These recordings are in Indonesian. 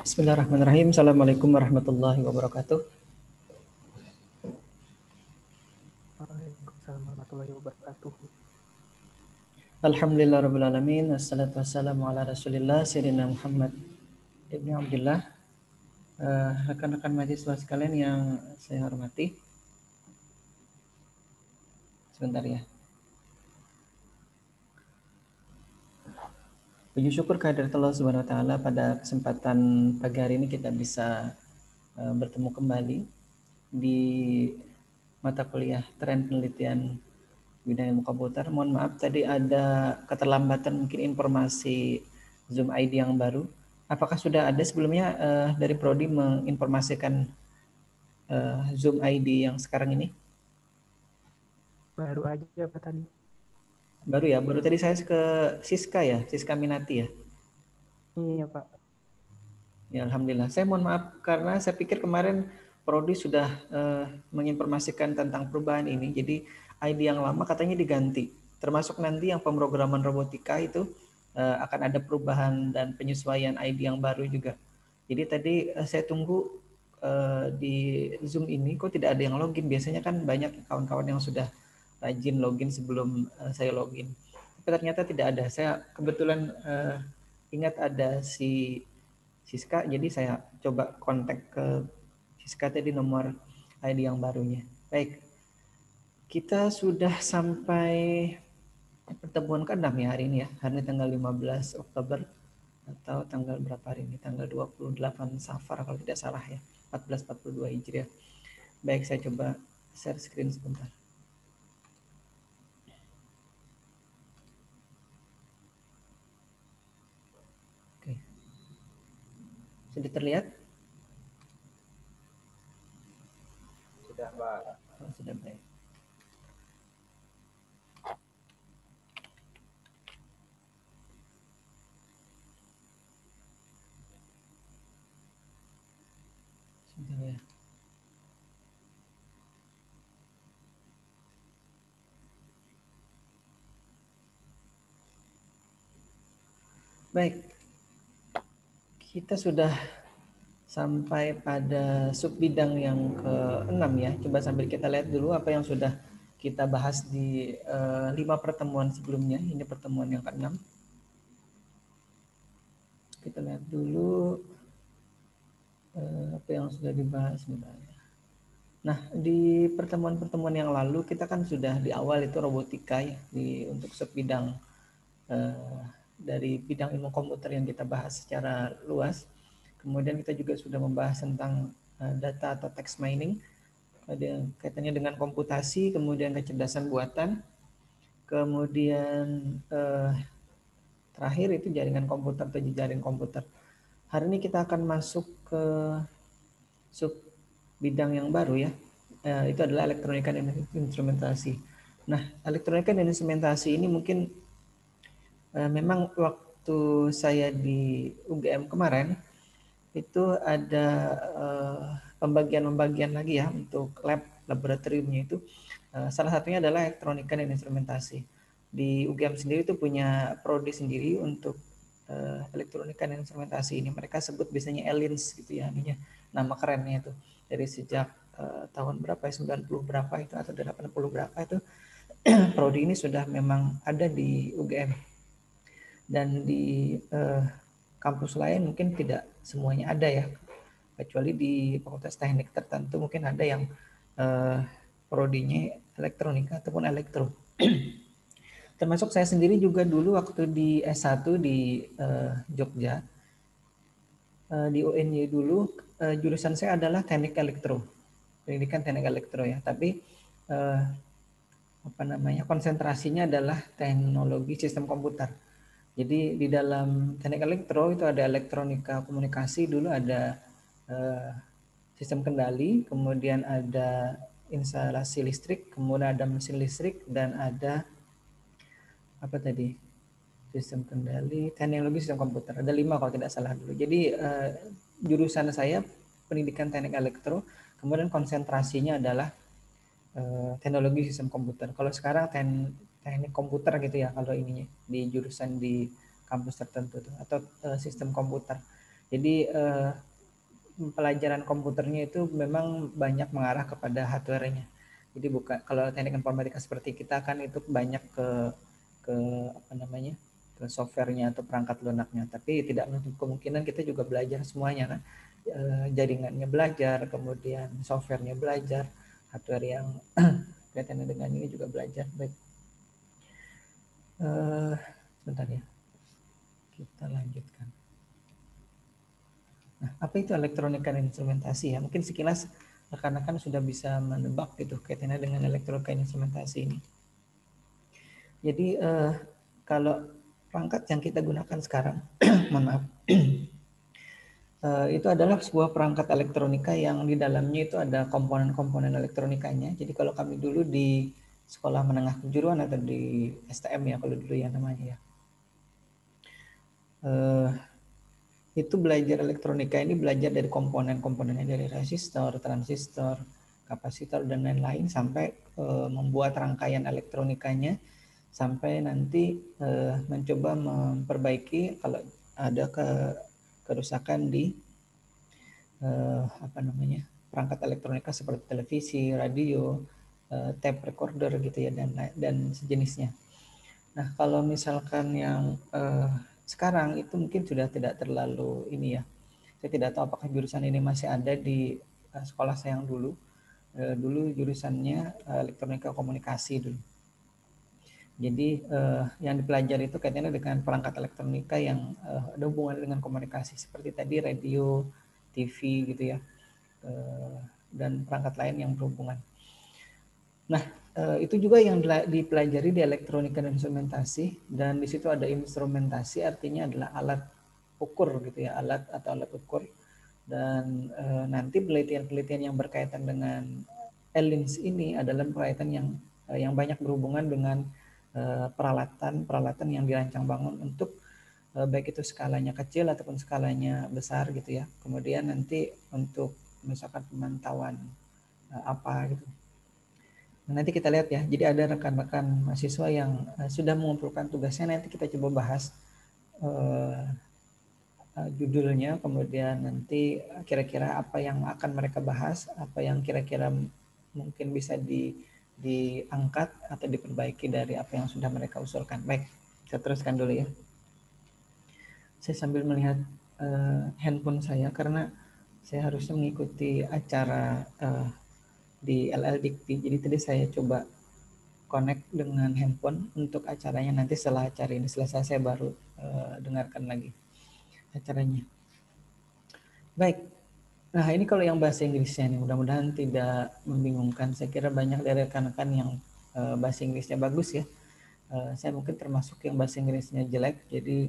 Bismillahirrahmanirrahim. Assalamualaikum warahmatullahi wabarakatuh. Waalaikumsalam warahmatullahi wabarakatuh. Alhamdulillah rabbil alamin. Wassalatu wassalamu ala Rasulillah sayyidina Muhammad ibni Abdullah. Rekan-rekan mahasiswa sekalian yang saya hormati. Sebentar ya. Puji syukur kehadirat Allah Subhanahu wa taala, pada kesempatan pagi hari ini kita bisa bertemu kembali di mata kuliah tren penelitian bidang ilmu komputer. Mohon maaf tadi ada keterlambatan mungkin informasi Zoom ID yang baru. Apakah sudah ada sebelumnya dari Prodi menginformasikan Zoom ID yang sekarang ini? Baru aja Pak tadi. Baru ya, baru tadi saya ke Siska ya, Siska Minati ya. Iya Pak. Ya Alhamdulillah. Saya mohon maaf karena saya pikir kemarin Prodi sudah menginformasikan tentang perubahan ini. Jadi ID yang lama katanya diganti. Termasuk nanti yang pemrograman robotika itu akan ada perubahan dan penyesuaian ID yang baru juga. Jadi tadi saya tunggu di Zoom ini kok tidak ada yang login. Biasanya kan banyak kawan-kawan yang sudah rajin login sebelum saya login. Tapi ternyata tidak ada. Saya kebetulan ingat ada si Siska, jadi saya coba kontak ke Siska tadi nomor ID yang barunya. Baik, kita sudah sampai pertemuan ke-6 ya hari ini ya. Hari ini tanggal 15 Oktober atau tanggal berapa hari ini? Tanggal 28 Safar kalau tidak salah ya. 1442 Hijriah. Baik, saya coba share screen sebentar. Oke. Sudah terlihat? Sudah, Pak. Oh, sudah baik. Sudah ya. Baik, kita sudah sampai pada sub bidang yang ke-6 ya. Coba sambil kita lihat dulu apa yang sudah kita bahas di 5 pertemuan sebelumnya. Ini pertemuan yang ke-6. Kita lihat dulu apa yang sudah dibahas sebenarnya. Nah, di pertemuan-pertemuan yang lalu kita kan sudah di awal itu robotika ya, untuk sub bidang dari bidang ilmu komputer yang kita bahas secara luas. Kemudian kita juga sudah membahas tentang data atau text mining, ada kaitannya dengan komputasi, kemudian kecerdasan buatan, kemudian terakhir itu jaringan komputer atau jejaring komputer. Hari ini kita akan masuk ke sub bidang yang baru ya, itu adalah elektronika dan instrumentasi. Nah, elektronika dan instrumentasi ini mungkin memang waktu saya di UGM kemarin itu ada pembagian-pembagian lagi ya untuk laboratoriumnya itu. Salah satunya adalah elektronika dan instrumentasi. Di UGM sendiri itu punya prodi sendiri untuk elektronika dan instrumentasi ini. Mereka sebut biasanya ELINS gitu ya, nama kerennya itu. Dari sejak tahun berapa ya, 90 berapa itu atau 80 berapa itu prodi ini sudah memang ada di UGM. Dan di kampus lain mungkin tidak semuanya ada ya, kecuali di fakultas teknik tertentu mungkin ada yang prodinya elektronika ataupun elektro. Termasuk saya sendiri juga dulu waktu di S1 di Jogja, di UNY dulu jurusan saya adalah teknik elektro, pendidikan teknik elektro ya, tapi konsentrasinya adalah teknologi sistem komputer. Jadi di dalam teknik elektro itu ada elektronika komunikasi, dulu ada sistem kendali, kemudian ada instalasi listrik, kemudian ada mesin listrik, dan ada apa tadi? Sistem kendali, teknologi sistem komputer. Ada 5 kalau tidak salah dulu. Jadi jurusan saya pendidikan teknik elektro, kemudian konsentrasinya adalah teknologi sistem komputer. Kalau sekarang teknik komputer gitu ya kalau ininya di jurusan di kampus tertentu tuh, atau sistem komputer. Jadi pelajaran komputernya itu memang banyak mengarah kepada hardware-nya. Jadi bukan, kalau teknik informatika seperti kita kan itu banyak ke apa namanya, ke softwarenya atau perangkat lunaknya. Tapi tidak menutup kemungkinan kita juga belajar semuanya kan. Jaringannya belajar, kemudian softwarenya belajar, hardware yang kaitannya dengan ini juga belajar. Baik, sebentar ya, kita lanjutkan. Nah, apa itu elektronika dan instrumentasi ya? Mungkin sekilas rekan-rekan sudah bisa menebak gitu kaitannya dengan elektronika dan instrumentasi ini. Jadi kalau perangkat yang kita gunakan sekarang, mohon maaf, itu adalah sebuah perangkat elektronika yang di dalamnya itu ada komponen-komponen elektronikanya. Jadi kalau kami dulu di sekolah menengah kejuruan atau di STM ya kalau dulu ya namanya ya, itu belajar elektronika ini belajar dari komponen-komponennya, dari resistor, transistor, kapasitor dan lain-lain sampai membuat rangkaian elektronikanya sampai nanti mencoba memperbaiki kalau ada kerusakan di apa namanya, perangkat elektronika seperti televisi, radio, tape recorder gitu ya dan sejenisnya. Nah, kalau misalkan yang sekarang itu mungkin sudah tidak terlalu ini ya. Saya tidak tahu apakah jurusan ini masih ada di sekolah saya yang dulu. Dulu jurusannya elektronika komunikasi dulu. Jadi yang dipelajari itu kaitannya dengan perangkat elektronika yang ada hubungan dengan komunikasi seperti tadi radio, TV gitu ya, dan perangkat lain yang berhubungan. Nah, itu juga yang dipelajari di elektronika dan instrumentasi, dan di situ ada instrumentasi artinya adalah alat ukur gitu ya, alat atau alat ukur, dan nanti penelitian-penelitian yang berkaitan dengan ELINS ini adalah berkaitan yang banyak berhubungan dengan peralatan yang dirancang bangun untuk baik itu skalanya kecil ataupun skalanya besar gitu ya. Kemudian nanti untuk misalkan pemantauan apa gitu. Nah, nanti kita lihat ya. Jadi ada rekan-rekan mahasiswa yang sudah mengumpulkan tugasnya. Nanti kita coba bahas judulnya, kemudian nanti kira-kira apa yang akan mereka bahas, apa yang kira-kira mungkin bisa diangkat atau diperbaiki dari apa yang sudah mereka usulkan. Baik, saya teruskan dulu ya. Saya sambil melihat handphone saya karena saya harusnya mengikuti acara di LL Dikti. Jadi tadi saya coba connect dengan handphone untuk acaranya, nanti setelah acara ini selesai saya baru dengarkan lagi acaranya. Baik, nah ini kalau yang bahasa Inggrisnya nih, mudah-mudahan tidak membingungkan. Saya kira banyak dari rekan-rekan yang bahasa Inggrisnya bagus ya. Saya mungkin termasuk yang bahasa Inggrisnya jelek, jadi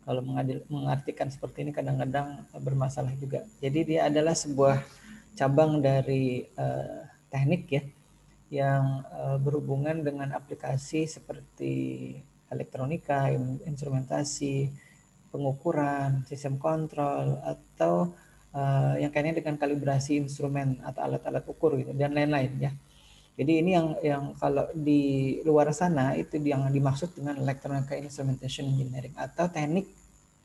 kalau mengartikan seperti ini kadang-kadang bermasalah juga. Jadi dia adalah sebuah cabang dari teknik ya, yang berhubungan dengan aplikasi seperti elektronika, instrumentasi, pengukuran, sistem kontrol, atau yang kaitannya dengan kalibrasi instrumen atau alat-alat ukur gitu dan lain-lain ya. Jadi ini yang kalau di luar sana itu yang dimaksud dengan Electronic Instrumentation Engineering atau teknik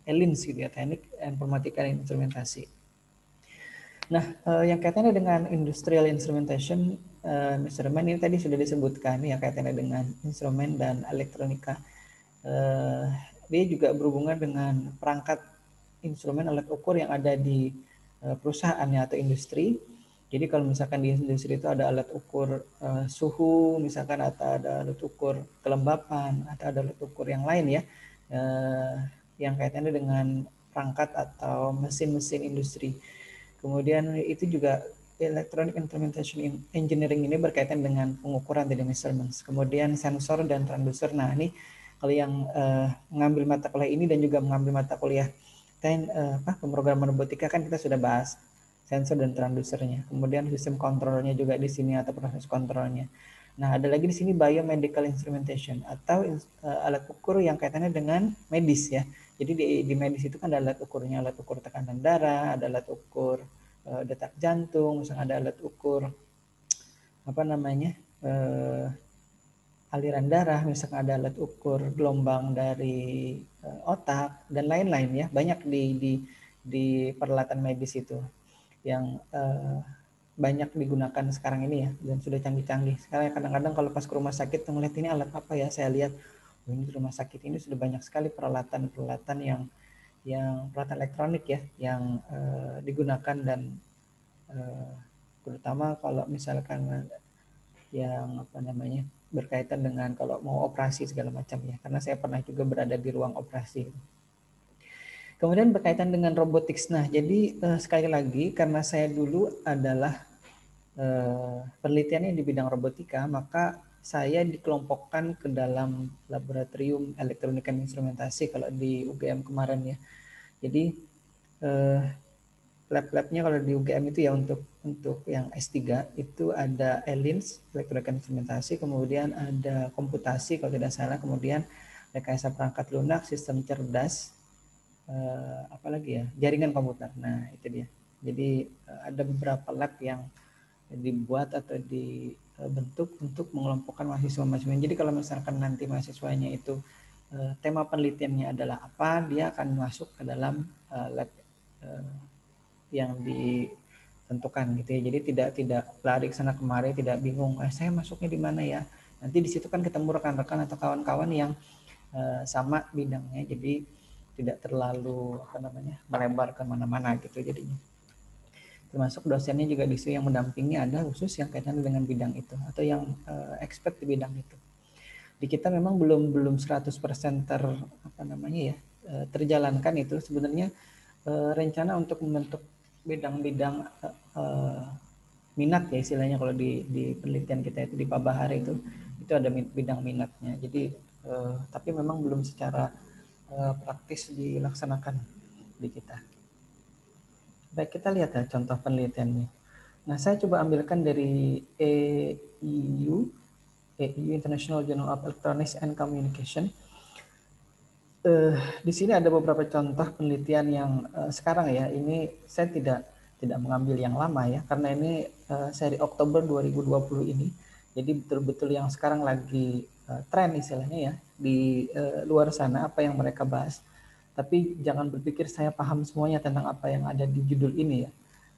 ELINS gitu ya, teknik informatika dan instrumentasi. Nah, yang kaitannya dengan industrial instrumentation measurement ini tadi sudah disebutkan ya, kaitannya dengan instrumen dan elektronika. Dia juga berhubungan dengan perangkat instrumen alat ukur yang ada di perusahaannya atau industri. Jadi kalau misalkan di industri itu ada alat ukur suhu, misalkan atau ada alat ukur kelembapan, atau ada alat ukur yang lain ya, yang kaitannya dengan perangkat atau mesin-mesin industri. Kemudian itu juga Electronic Instrumentation Engineering ini berkaitan dengan pengukuran dari measurements. Kemudian sensor dan transducer. Nah ini kalau yang mengambil mata kuliah ini dan juga mengambil mata kuliah pemrograman robotika kan kita sudah bahas sensor dan transducernya. Kemudian sistem kontrolnya juga di sini atau proses kontrolnya. Nah ada lagi di sini biomedical instrumentation atau alat ukur yang kaitannya dengan medis ya. Jadi di medis itu kan ada alat ukurnya, alat ukur tekanan darah, ada alat ukur detak jantung, misalnya ada alat ukur apa namanya aliran darah, misalkan ada alat ukur gelombang dari otak dan lain-lain ya. Banyak di peralatan medis itu yang banyak digunakan sekarang ini ya, dan sudah canggih-canggih. Sekarang kadang-kadang kalau pas ke rumah sakit ngeliat ini alat apa ya, saya lihat ini di rumah sakit ini sudah banyak sekali peralatan-peralatan yang peralatan elektronik ya yang digunakan, dan terutama kalau misalkan yang apa namanya berkaitan dengan kalau mau operasi segala macam ya, karena saya pernah juga berada di ruang operasi. Kemudian berkaitan dengan robotics. Nah, jadi sekali lagi karena saya dulu adalah penelitiannya di bidang robotika, maka saya dikelompokkan ke dalam laboratorium elektronika dan instrumentasi kalau di UGM kemarin ya. Jadi lab-labnya kalau di UGM itu ya untuk yang S3 itu ada ELINS, elektronika dan instrumentasi, kemudian ada komputasi kalau tidak salah, kemudian rekayasa perangkat lunak, sistem cerdas, apalagi ya, jaringan komputer. Nah itu dia. Jadi ada beberapa lab yang dibuat atau dibentuk untuk mengelompokkan mahasiswa-mahasiswa. Jadi kalau misalkan nanti mahasiswanya itu tema penelitiannya adalah apa, dia akan masuk ke dalam lab yang ditentukan gitu ya. Jadi tidak lari ke sana kemari, tidak bingung, saya masuknya di mana ya. Nanti di situ kan ketemu rekan-rekan atau kawan-kawan yang sama bidangnya, jadi tidak terlalu melebar ke mana-mana gitu jadinya. Termasuk dosennya juga di situ yang mendampingi ada khusus yang kaitan dengan bidang itu atau yang expert di bidang itu. Di kita memang belum 100% terjalankan itu sebenarnya. Rencana untuk membentuk bidang-bidang minat ya istilahnya kalau di penelitian kita itu di Pabahar itu ada bidang minatnya. Jadi tapi memang belum secara praktis dilaksanakan di kita. Baik, kita lihat ya contoh penelitiannya. Nah, saya coba ambilkan dari EIU International Journal of Electronics and Communication. Di sini ada beberapa contoh penelitian yang sekarang ya, ini saya tidak mengambil yang lama ya, karena ini seri Oktober 2020 ini. Jadi betul-betul yang sekarang lagi tren istilahnya ya di luar sana apa yang mereka bahas. Tapi jangan berpikir saya paham semuanya tentang apa yang ada di judul ini ya.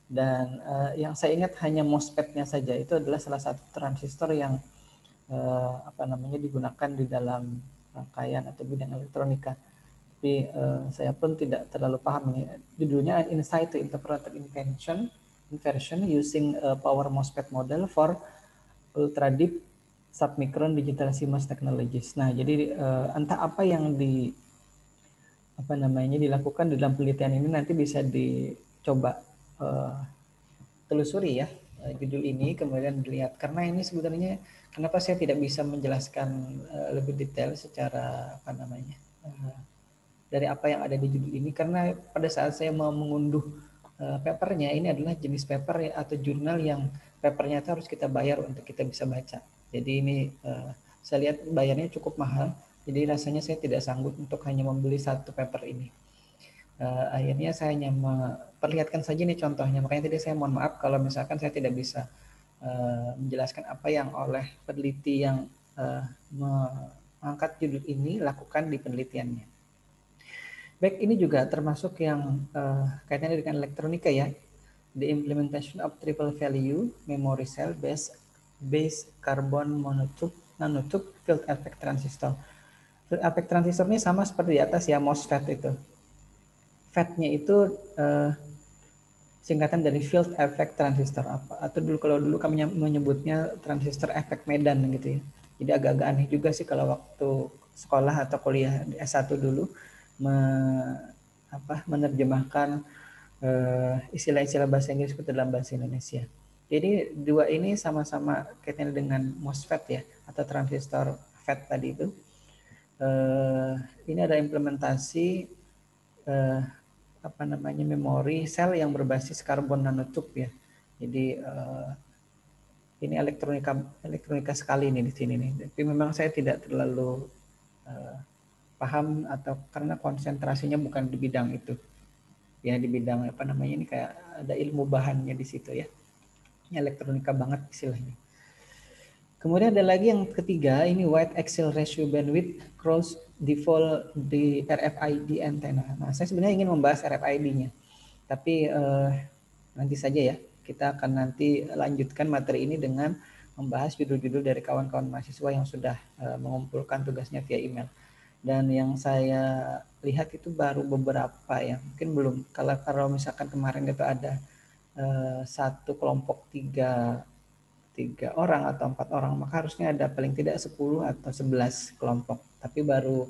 Dan yang saya ingat hanya MOSFET-nya saja, itu adalah salah satu transistor yang digunakan di dalam rangkaian atau bidang elektronika. Tapi saya pun tidak terlalu paham ini. Judulnya An Insight to Interpreted Inversion Using Power MOSFET Model for Ultra Deep Submicron Digital CMOS Technologies. Nah, jadi entah apa yang dilakukan dalam penelitian ini nanti bisa dicoba telusuri ya judul ini, kemudian dilihat, karena ini sebenarnya kenapa saya tidak bisa menjelaskan lebih detail secara dari apa yang ada di judul ini, karena pada saat saya mau mengunduh papernya, ini adalah jenis paper atau jurnal yang papernya itu harus kita bayar untuk kita bisa baca. Jadi ini saya lihat bayarnya cukup mahal, jadi rasanya saya tidak sanggup untuk hanya membeli satu paper ini. Akhirnya saya hanya memperlihatkan saja nih contohnya, makanya tadi saya mohon maaf kalau misalkan saya tidak bisa menjelaskan apa yang oleh peneliti yang mengangkat judul ini lakukan di penelitiannya. Baik, ini juga termasuk yang kaitannya dengan elektronika ya, the implementation of triple value memory cell based carbon nanotube field effect transistor. Field effect transistor ini sama seperti di atas ya, MOSFET itu. FET-nya itu singkatan dari field effect transistor, atau kalau dulu kami menyebutnya transistor efek medan gitu ya. Jadi agak-agak aneh juga sih kalau waktu sekolah atau kuliah di S1 dulu menerjemahkan istilah-istilah bahasa Inggris ke dalam bahasa Indonesia. Jadi dua ini sama-sama kaitannya dengan MOSFET ya, atau transistor FET tadi itu. Ini ada implementasi memori sel yang berbasis karbon nanotube ya. Jadi ini elektronika sekali nih di sini nih. Tapi memang saya tidak terlalu paham atau karena konsentrasinya bukan di bidang itu. Ya di bidang ini kayak ada ilmu bahannya di situ ya. Ini elektronika banget istilahnya. Kemudian ada lagi yang ketiga, ini wide axial ratio bandwidth cross default di RFID antenna. Nah, saya sebenarnya ingin membahas RFID-nya. Tapi nanti saja ya, kita akan nanti lanjutkan materi ini dengan membahas judul-judul dari kawan-kawan mahasiswa yang sudah mengumpulkan tugasnya via email. Dan yang saya lihat itu baru beberapa ya, mungkin belum. Kalau misalkan kemarin itu ada satu kelompok tiga orang atau 4 orang, maka harusnya ada paling tidak 10 atau 11 kelompok. Tapi baru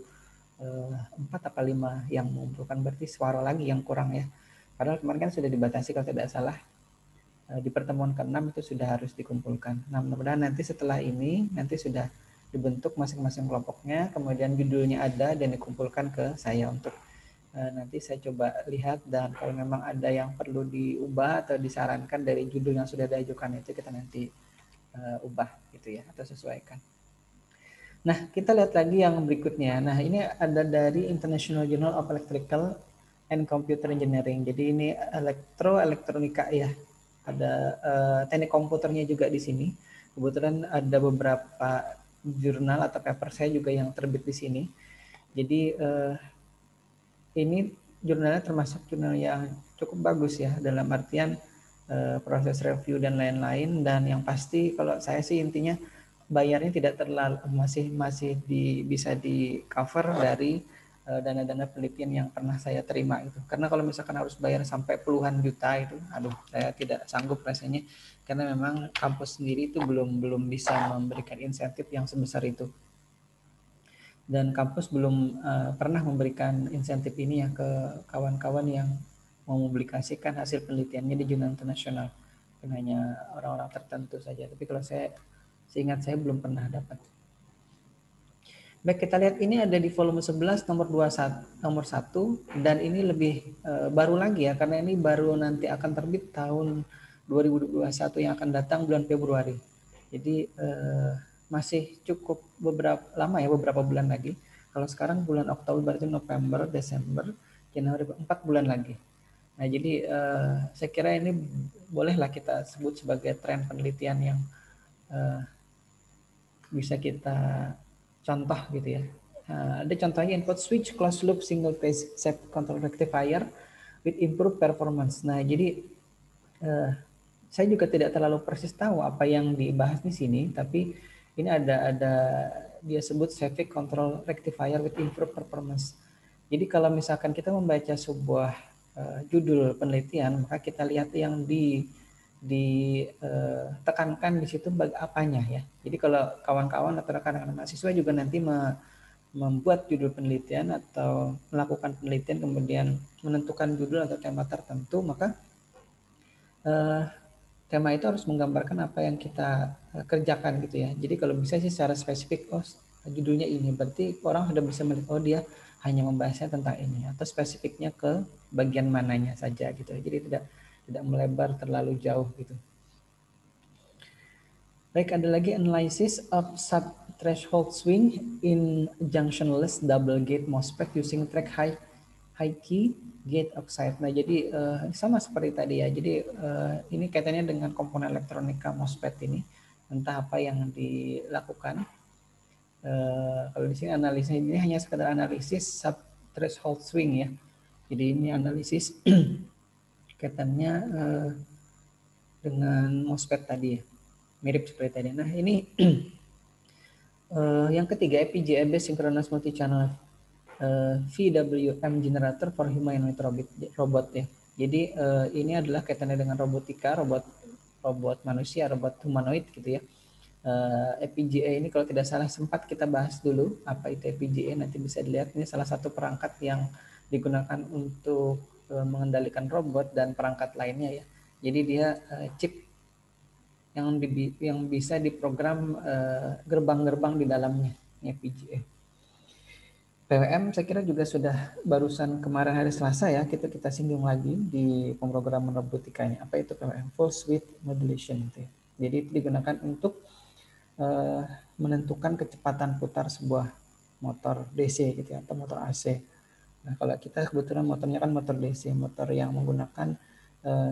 4 atau 5 yang mengumpulkan, berarti suara lagi yang kurang ya. Padahal kemarin kan sudah dibatasi kalau tidak salah di pertemuan ke-6 itu sudah harus dikumpulkan. Nah, mudah-mudahan nanti setelah ini nanti sudah dibentuk masing-masing kelompoknya, kemudian judulnya ada dan dikumpulkan ke saya untuk nanti saya coba lihat, dan kalau memang ada yang perlu diubah atau disarankan dari judul yang sudah diajukan itu kita nanti ubah gitu ya, atau sesuaikan. Nah, kita lihat lagi yang berikutnya. Nah, ini ada dari International Journal of Electrical and Computer Engineering. Jadi ini elektronika ya. Ada teknik komputernya juga di sini. Kebetulan ada beberapa jurnal atau paper saya juga yang terbit di sini. Jadi ini jurnalnya termasuk jurnal yang cukup bagus ya, dalam artian proses review dan lain-lain. Dan yang pasti kalau saya sih intinya bayarnya tidak terlalu masih bisa di cover dari dana-dana penelitian yang pernah saya terima itu. Karena kalau misalkan harus bayar sampai puluhan juta itu, aduh saya tidak sanggup rasanya, karena memang kampus sendiri itu belum bisa memberikan insentif yang sebesar itu. Dan kampus belum pernah memberikan insentif ini ya ke kawan-kawan yang mau mempublikasikan hasil penelitiannya di jurnal internasional. Hanya orang-orang tertentu saja. Tapi kalau seingat saya belum pernah dapat. Baik, kita lihat ini ada di volume 11 nomor 1 dan ini lebih baru lagi ya, karena ini baru nanti akan terbit tahun 2021 yang akan datang bulan Februari. Jadi masih cukup lama ya, beberapa bulan lagi. Kalau sekarang bulan Oktober berarti November, Desember, Januari, 4 bulan lagi. Nah, jadi saya kira ini bolehlah kita sebut sebagai tren penelitian yang bisa kita contoh gitu ya. Ada contohnya input switch closed loop single phase step control rectifier with improved performance. Nah, jadi saya juga tidak terlalu persis tahu apa yang dibahas di sini, tapi ini ada dia sebut Cevic control rectifier with improved performance. Jadi kalau misalkan kita membaca sebuah judul penelitian, maka kita lihat yang ditekankan di situ apanya ya. Jadi kalau kawan-kawan atau rekan-rekan mahasiswa juga nanti membuat judul penelitian atau melakukan penelitian kemudian menentukan judul atau tema tertentu, maka tema itu harus menggambarkan apa yang kita kerjakan gitu ya. Jadi kalau bisa sih secara spesifik, oh judulnya ini, berarti orang sudah bisa melihat oh dia hanya membahasnya tentang ini, atau spesifiknya ke bagian mananya saja gitu. Jadi tidak melebar terlalu jauh gitu. Baik, ada lagi analysis of sub-threshold swing in junctionless double gate MOSFET using track high key gate oxide. Nah, jadi sama seperti tadi ya. Jadi ini kaitannya dengan komponen elektronika MOSFET ini. Entah apa yang dilakukan. Kalau di sini analisis ini hanya sekedar analisis sub-threshold swing ya. Jadi ini analisis kaitannya dengan MOSFET tadi ya, mirip seperti tadi. Nah, ini yang ketiga, FPGA based synchronous multi-channel VWM generator for humanoid robot ya. Jadi ini adalah kaitannya dengan robotika, robot manusia, robot humanoid gitu ya. FPGA ini kalau tidak salah sempat kita bahas dulu apa itu FPGA, nanti bisa dilihat ini salah satu perangkat yang digunakan untuk mengendalikan robot dan perangkat lainnya ya. Jadi dia chip yang bisa diprogram gerbang-gerbang di dalamnya, FPGA. PWM saya kira juga sudah barusan kemarin hari Selasa ya kita singgung lagi di pemrograman robotikanya. Apa itu PWM? Pulse width modulation gitu ya. Jadi itu digunakan untuk menentukan kecepatan putar sebuah motor DC gitu ya, atau motor AC. Nah, kalau kita kebetulan motornya kan motor DC, motor yang menggunakan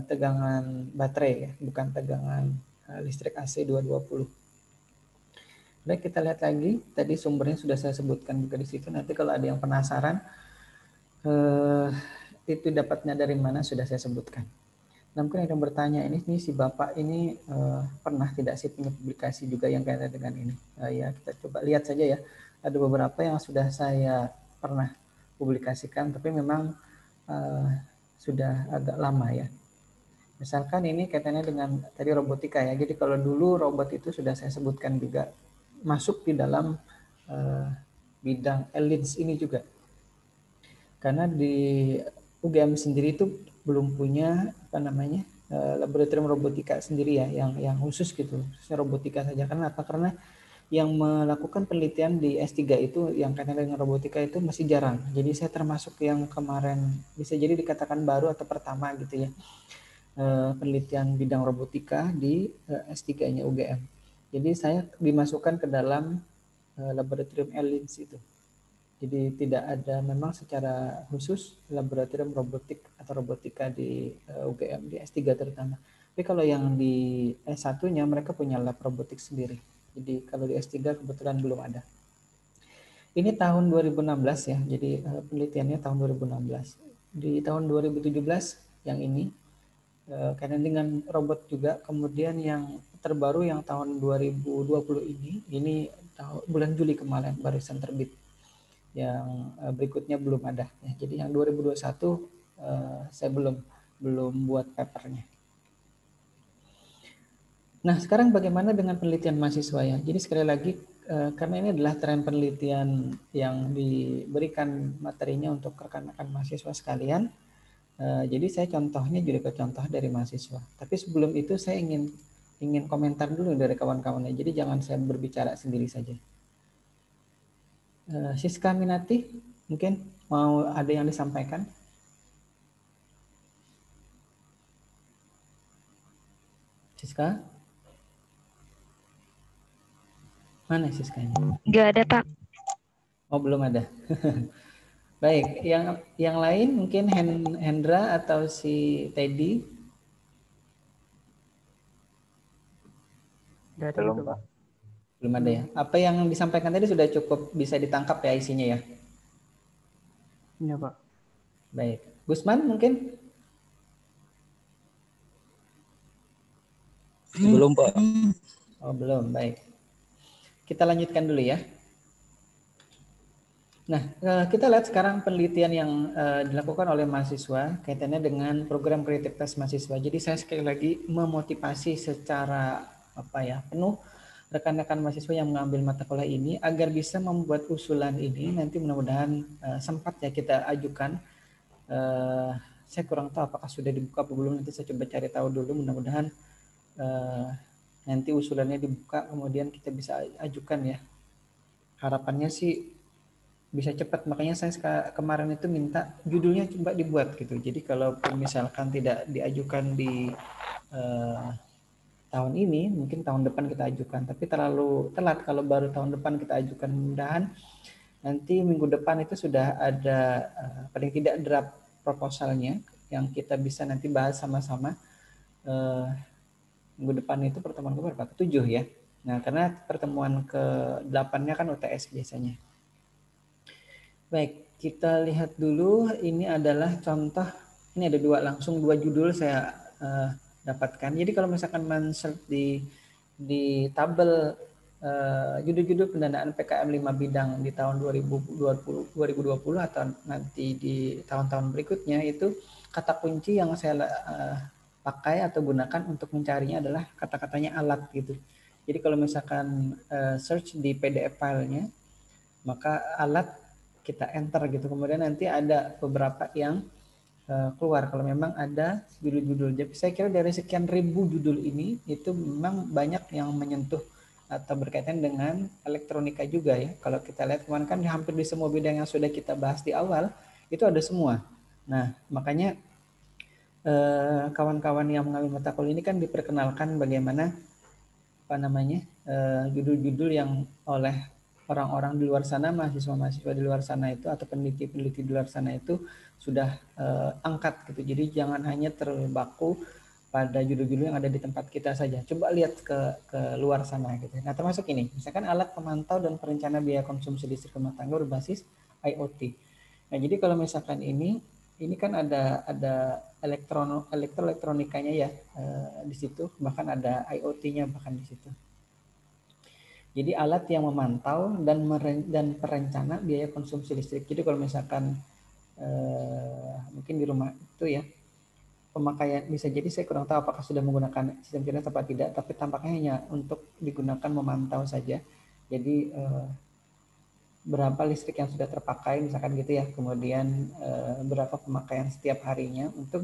tegangan baterai ya, bukan tegangan listrik AC 220. Baik, kita lihat lagi. Tadi sumbernya sudah saya sebutkan juga di situ. Nanti kalau ada yang penasaran, itu dapatnya dari mana sudah saya sebutkan. Nah, mungkin ada yang bertanya, ini si Bapak ini pernah tidak sih punya publikasi juga yang kaitan dengan ini? Ya, kita coba lihat saja ya. Ada beberapa yang sudah saya pernah publikasikan, tapi memang sudah agak lama ya. Misalkan ini kaitannya dengan tadi robotika ya. Jadi kalau dulu robot itu sudah saya sebutkan juga masuk di dalam bidang ELINS ini juga. Karena di UGM sendiri itu belum punya laboratorium robotika sendiri ya, yang khusus gitu, khususnya robotika saja. Karena apa? Karena yang melakukan penelitian di S3 itu yang kaitannya dengan robotika itu masih jarang. Jadi saya termasuk yang kemarin bisa jadi dikatakan baru atau pertama gitu ya, penelitian bidang robotika di S3-nya UGM. Jadi saya dimasukkan ke dalam laboratorium ELINS itu. Jadi tidak ada memang secara khusus laboratorium robotik atau robotika di UGM, di S3 terutama. Tapi kalau yang di S1-nya mereka punya lab robotik sendiri. Jadi kalau di S3 kebetulan belum ada. Ini tahun 2016 ya, jadi penelitiannya tahun 2016. Di tahun 2017 yang ini, karena dengan robot juga, kemudian yang terbaru yang tahun 2020 ini bulan Juli kemarin barusan terbit. Yang berikutnya belum ada. Ya, jadi yang 2021 saya belum buat papernya. Nah, sekarang bagaimana dengan penelitian mahasiswa ya? Jadi sekali lagi, karena ini adalah tren penelitian yang diberikan materinya untuk rekan-rekan mahasiswa sekalian, jadi saya contohnya juga contoh dari mahasiswa. Tapi sebelum itu saya ingin komentar dulu dari kawan-kawannya. Jadi jangan saya berbicara sendiri saja. Siska Minati, mungkin mau ada yang disampaikan? Siska? Mana Siskanya? Nggak ada, Pak. Oh, belum ada. Baik, yang lain mungkin Hendra atau si Teddy? Nggak ada Belum, juga, Pak. Belum ada ya. Apa yang disampaikan tadi sudah cukup bisa ditangkap ya isinya ya? Iya, Pak. Baik. Gusman mungkin? Belum, Pak. Oh, belum. Baik. Kita lanjutkan dulu ya. Nah, kita lihat sekarang penelitian yang dilakukan oleh mahasiswa kaitannya dengan program kreativitas mahasiswa. Jadi saya sekali lagi memotivasi secara penuh rekan-rekan mahasiswa yang mengambil mata kuliah ini agar bisa membuat usulan ini. Nanti mudah-mudahan sempat ya kita ajukan. Saya kurang tahu apakah sudah dibuka atau belum. Nanti saya coba cari tahu dulu. Mudah-mudahan nanti usulannya dibuka, kemudian kita bisa ajukan ya. Harapannya sih bisa cepat, makanya saya kemarin itu minta judulnya coba dibuat gitu. Jadi kalau misalkan tidak diajukan di tahun ini, mungkin tahun depan kita ajukan. Tapi terlalu telat kalau baru tahun depan kita ajukan. Mudah-mudahan nanti minggu depan itu sudah ada paling tidak draft proposalnya yang kita bisa nanti bahas sama-sama. Minggu depan itu pertemuan ke berapa? Ke-7 ya. Nah, karena pertemuan ke-8-nya kan UTS biasanya. Baik, kita lihat dulu. Ini adalah contoh. Ini ada langsung dua judul saya dapatkan. Jadi kalau misalkan men-search di tabel judul-judul pendanaan PKM 5 bidang di tahun 2020 atau nanti di tahun-tahun berikutnya, itu kata kunci yang saya pakai atau gunakan untuk mencarinya adalah kata-katanya alat gitu. Jadi kalau misalkan search di PDF filenya, maka alat kita enter gitu, kemudian nanti ada beberapa yang keluar kalau memang ada judul-judul. Jadi saya kira dari sekian ribu judul ini itu memang banyak yang menyentuh atau berkaitan dengan elektronika juga ya. Kalau kita lihat kemarin kan hampir di semua bidang yang sudah kita bahas di awal itu ada semua. Nah, makanya kawan-kawan yang mengambil mata kuliah ini kan diperkenalkan bagaimana judul-judul yang oleh orang-orang di luar sana, mahasiswa-mahasiswa di luar sana itu atau peneliti-peneliti di luar sana itu sudah angkat gitu. Jadi jangan hanya terbaku pada judul-judul yang ada di tempat kita saja. Coba lihat ke luar sana gitu. Nah, termasuk ini, misalkan alat pemantau dan perencana biaya konsumsi listrik rumah tangga berbasis IoT. Nah, jadi kalau misalkan ini ini kan ada elektronikanya ya di situ, bahkan ada IoT-nya bahkan di situ. Jadi alat yang memantau dan perencana biaya konsumsi listrik. Jadi kalau misalkan mungkin di rumah itu ya, pemakaian bisa jadi saya kurang tahu apakah sudah menggunakan sistem cerdas atau tidak, tapi tampaknya hanya untuk digunakan memantau saja. Jadi berapa listrik yang sudah terpakai misalkan gitu ya, kemudian berapa pemakaian setiap harinya untuk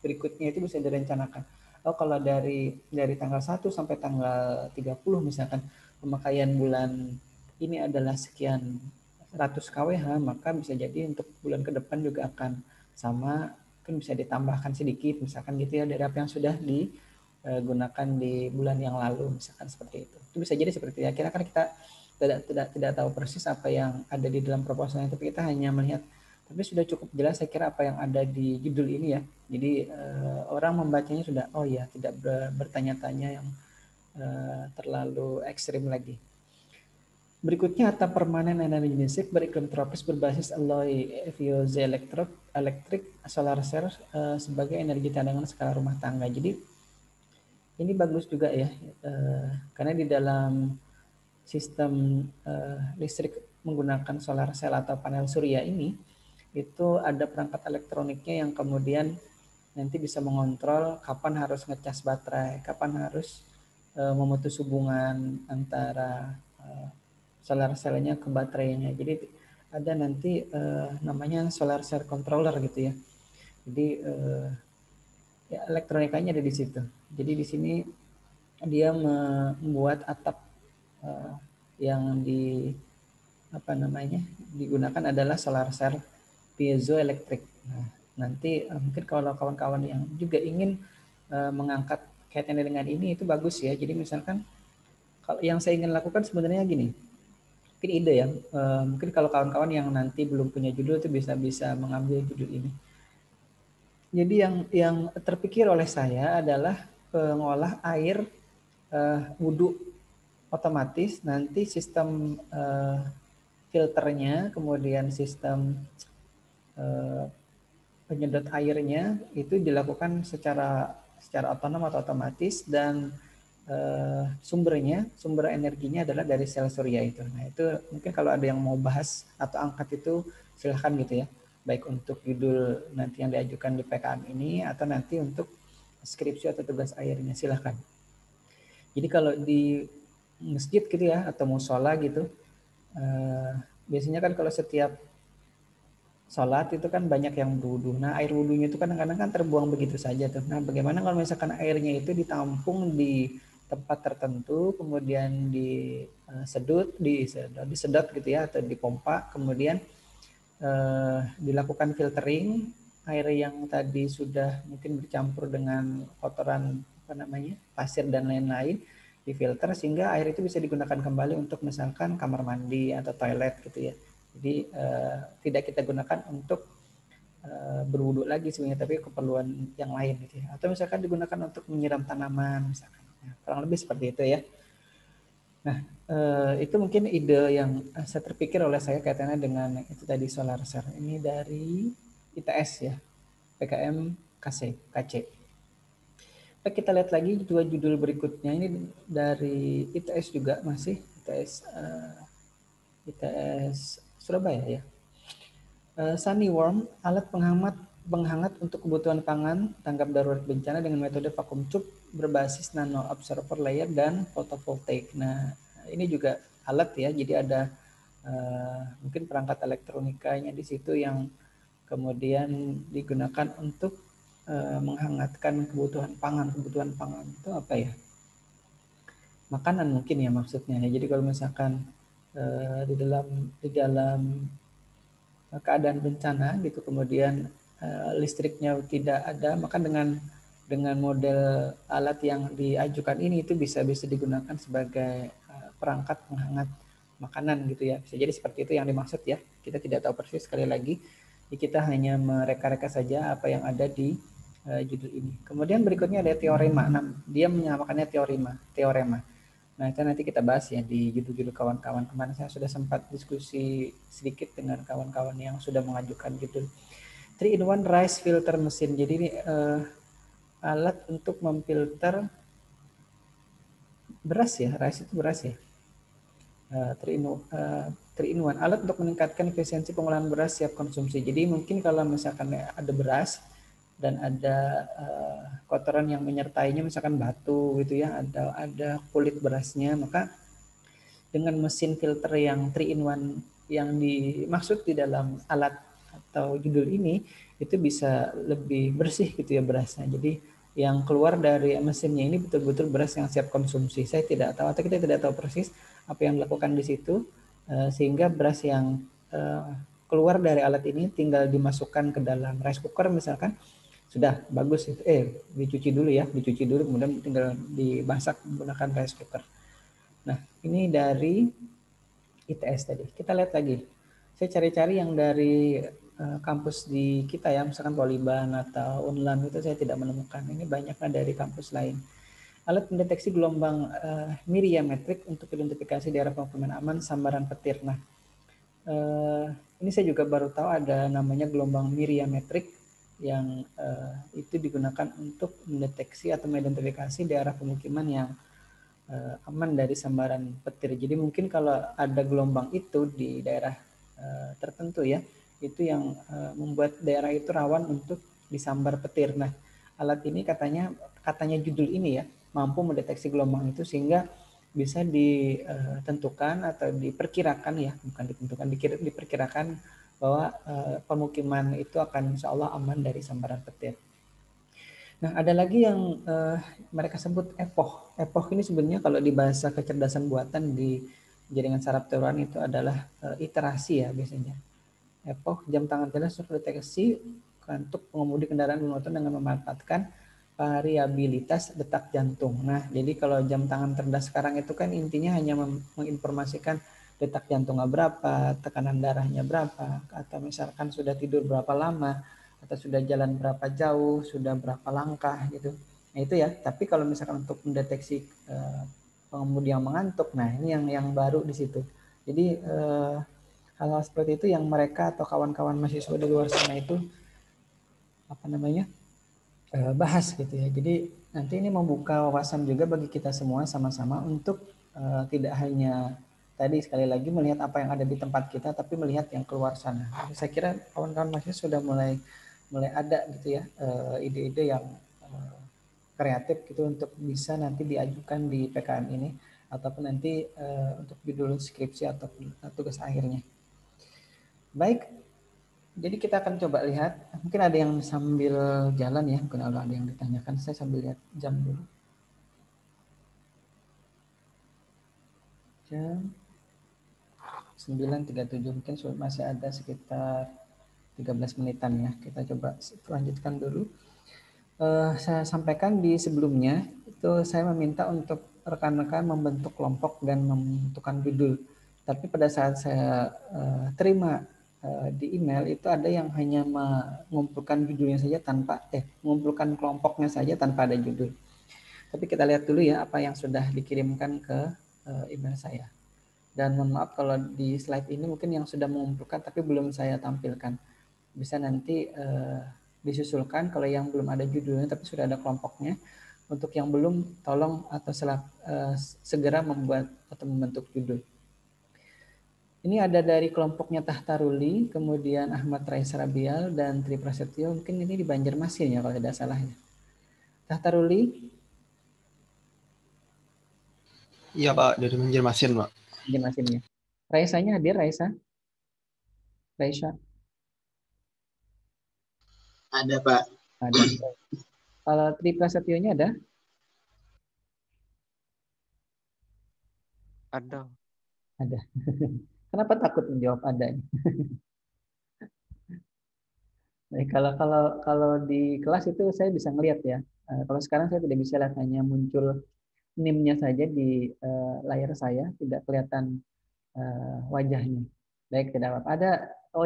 berikutnya itu bisa direncanakan. Oh kalau dari tanggal 1 sampai tanggal 30 misalkan pemakaian bulan ini adalah sekian 100 kWh, maka bisa jadi untuk bulan ke depan juga akan sama, mungkin bisa ditambahkan sedikit misalkan gitu ya dari apa yang sudah digunakan di bulan yang lalu misalkan seperti itu. Itu bisa jadi seperti itu. Akhirnya kan kita tidak tahu persis apa yang ada di dalam proposalnya, tapi kita hanya melihat. Tapi sudah cukup jelas saya kira apa yang ada di judul ini ya. Jadi orang membacanya sudah oh ya, tidak bertanya-tanya yang terlalu ekstrim lagi. Berikutnya atap permanen energi listrik beriklim tropis berbasis alloy piezoelectric solar cell sebagai energi cadangan skala rumah tangga. Jadi ini bagus juga ya, karena di dalam sistem listrik menggunakan solar cell atau panel surya ini, itu ada perangkat elektroniknya yang kemudian nanti bisa mengontrol kapan harus ngecas baterai, kapan harus memutus hubungan antara solar cell-nya ke baterainya. Jadi ada nanti namanya solar cell controller gitu ya. Jadi ya, elektronikanya ada di situ. Jadi di sini dia membuat atap yang digunakan adalah solar cell piezoelectric. Nah, nanti mungkin kalau kawan-kawan yang juga ingin mengangkat kaitannya dengan ini itu bagus ya. Jadi misalkan kalau yang saya ingin lakukan sebenarnya gini, mungkin ide ya. Mungkin kalau kawan-kawan yang nanti belum punya judul itu bisa mengambil judul ini. Jadi yang terpikir oleh saya adalah pengolah air wudhu otomatis, nanti sistem filternya, kemudian sistem penyedot airnya itu dilakukan secara otonom atau otomatis, dan sumber energinya adalah dari sel surya itu. Nah itu mungkin kalau ada yang mau bahas atau angkat itu silahkan gitu ya, baik untuk judul nanti yang diajukan di PKM ini atau nanti untuk skripsi atau tugas akhirnya silahkan. Jadi kalau di masjid gitu ya atau musola gitu, biasanya kan kalau setiap sholat itu kan banyak yang berwudu. Nah air wudunya itu kadang-kadang kan terbuang begitu saja tuh. Nah bagaimana kalau misalkan airnya itu ditampung di tempat tertentu, kemudian disedot gitu ya, atau dipompa, kemudian dilakukan filtering, air yang tadi sudah mungkin bercampur dengan kotoran pasir dan lain-lain difilter sehingga air itu bisa digunakan kembali untuk misalkan kamar mandi atau toilet gitu ya. Jadi tidak kita gunakan untuk berwudu lagi sebenarnya, tapi keperluan yang lain gitu ya. Atau misalkan digunakan untuk menyiram tanaman misalkan. Nah, kurang lebih seperti itu ya. Nah, itu mungkin ide yang saya terpikir oleh saya kaitannya dengan itu tadi solar cell. Ini dari ITS ya, PKM KC. Kita lihat lagi dua judul berikutnya, ini dari ITS juga masih ITS Surabaya ya. Sunnyworm, alat penghangat untuk kebutuhan pangan tanggap darurat bencana dengan metode vakum tube berbasis nano absorber layer dan photovoltaik. Nah, ini juga alat ya, jadi ada mungkin perangkat elektronikanya di situ yang kemudian digunakan untuk menghangatkan kebutuhan pangan. Kebutuhan pangan itu apa ya? Makanan mungkin ya maksudnya. Jadi kalau misalkan di dalam keadaan bencana gitu, kemudian listriknya tidak ada, maka dengan model alat yang diajukan ini itu bisa digunakan sebagai perangkat penghangat makanan gitu ya. Bisa jadi seperti itu yang dimaksud ya. Kita tidak tahu persis, sekali lagi. Jadi kita hanya mereka-reka saja apa yang ada di judul ini. Kemudian berikutnya ada teorema. Nah, dia menyamakannya teorema. Nah, itu nanti kita bahas ya di judul-judul kawan-kawan. Kemarin saya sudah sempat diskusi sedikit dengan kawan-kawan yang sudah mengajukan judul. 3-in-1 rice filter mesin. Jadi ini alat untuk memfilter beras ya, rice itu beras ya. 3-in-1 alat untuk meningkatkan efisiensi pengolahan beras siap konsumsi. Jadi mungkin kalau misalkan ada beras dan ada kotoran yang menyertainya, misalkan batu gitu ya, ada kulit berasnya, maka dengan mesin filter yang 3-in-1 yang dimaksud di dalam alat atau judul ini, itu bisa lebih bersih gitu ya berasnya. Jadi yang keluar dari mesinnya ini betul-betul beras yang siap konsumsi. Saya tidak tahu atau kita tidak tahu persis apa yang dilakukan di situ, sehingga beras yang keluar dari alat ini tinggal dimasukkan ke dalam rice cooker misalkan, sudah bagus itu. Dicuci dulu kemudian tinggal dimasak menggunakan rice cooker. Nah, ini dari ITS tadi. Kita lihat lagi. Saya cari-cari yang dari kampus di kita ya, misalkan Poliban atau Unlam itu saya tidak menemukan. Ini banyaknya dari kampus lain. Alat pendeteksi gelombang miriametrik untuk identifikasi daerah pemukiman aman sambaran petir. Nah, ini saya juga baru tahu ada namanya gelombang miriametrik yang itu digunakan untuk mendeteksi atau mengidentifikasi daerah pemukiman yang aman dari sambaran petir. Jadi mungkin kalau ada gelombang itu di daerah tertentu ya, itu yang membuat daerah itu rawan untuk disambar petir. Nah, alat ini katanya judul ini ya, mampu mendeteksi gelombang itu sehingga bisa ditentukan atau diperkirakan ya, bukan ditentukan, diperkirakan bahwa pemukiman itu akan insya Allah aman dari sambaran petir. Nah, ada lagi yang mereka sebut epoch. Epoch ini sebenarnya kalau di bahasa kecerdasan buatan di jaringan saraf neuron itu adalah iterasi ya biasanya. Epoch jam tangan cerdas untuk deteksi untuk pengemudi kendaraan bermotor dengan memanfaatkan variabilitas detak jantung. Nah, jadi kalau jam tangan cerdas sekarang itu kan intinya hanya menginformasikan detak jantungnya berapa, tekanan darahnya berapa, atau misalkan sudah tidur berapa lama, atau sudah jalan berapa jauh, sudah berapa langkah gitu. Nah itu ya. Tapi kalau misalkan untuk mendeteksi pengemudi yang mengantuk, nah ini yang baru di situ. Jadi hal-hal seperti itu yang mereka atau kawan-kawan mahasiswa di luar sana itu bahas gitu ya. Jadi nanti ini membuka wawasan juga bagi kita semua sama-sama untuk tidak hanya tadi sekali lagi melihat apa yang ada di tempat kita, tapi melihat yang keluar sana. Saya kira kawan-kawan mahasiswa sudah mulai ada gitu ya ide-ide yang kreatif gitu untuk bisa nanti diajukan di PKM ini ataupun nanti untuk judul skripsi atau tugas akhirnya. Baik, jadi kita akan coba lihat, mungkin ada yang sambil jalan ya, mungkin ada yang ditanyakan, saya sambil lihat jam dulu. Jam 9.37, mungkin masih ada sekitar 13 menitan ya. Kita coba lanjutkan dulu. Saya sampaikan di sebelumnya, itu saya meminta untuk rekan-rekan membentuk kelompok dan menentukan judul. Tapi pada saat saya terima di email itu ada yang hanya mengumpulkan judulnya saja tanpa mengumpulkan kelompoknya saja tanpa ada judul. Tapi kita lihat dulu ya apa yang sudah dikirimkan ke email saya. Dan mohon maaf kalau di slide ini mungkin yang sudah mengumpulkan tapi belum saya tampilkan. Bisa nanti disusulkan kalau yang belum ada judulnya tapi sudah ada kelompoknya. Untuk yang belum tolong atau segera membuat atau membentuk judul. Ini ada dari kelompoknya Tahtaruli, kemudian Ahmad Rais Rabial dan Tri Prasetyo. Mungkin ini di Banjarmasin ya kalau tidak salah ya. Tahtaruli. Iya Pak, dari Banjarmasin Pak. Banjarmasin ya. Raisanya hadir, Raisa? Raisa? Ada Pak. Ada. Kalau Tri Prasetyo-nya ada? Ada. Ada. Kenapa takut menjawab ada? Nah, kalau di kelas itu saya bisa ngelihat ya. Kalau sekarang saya tidak bisa lihat, hanya muncul NIM-nya saja di layar saya, tidak kelihatan wajahnya. Baik, tidak apa-apa. Ada,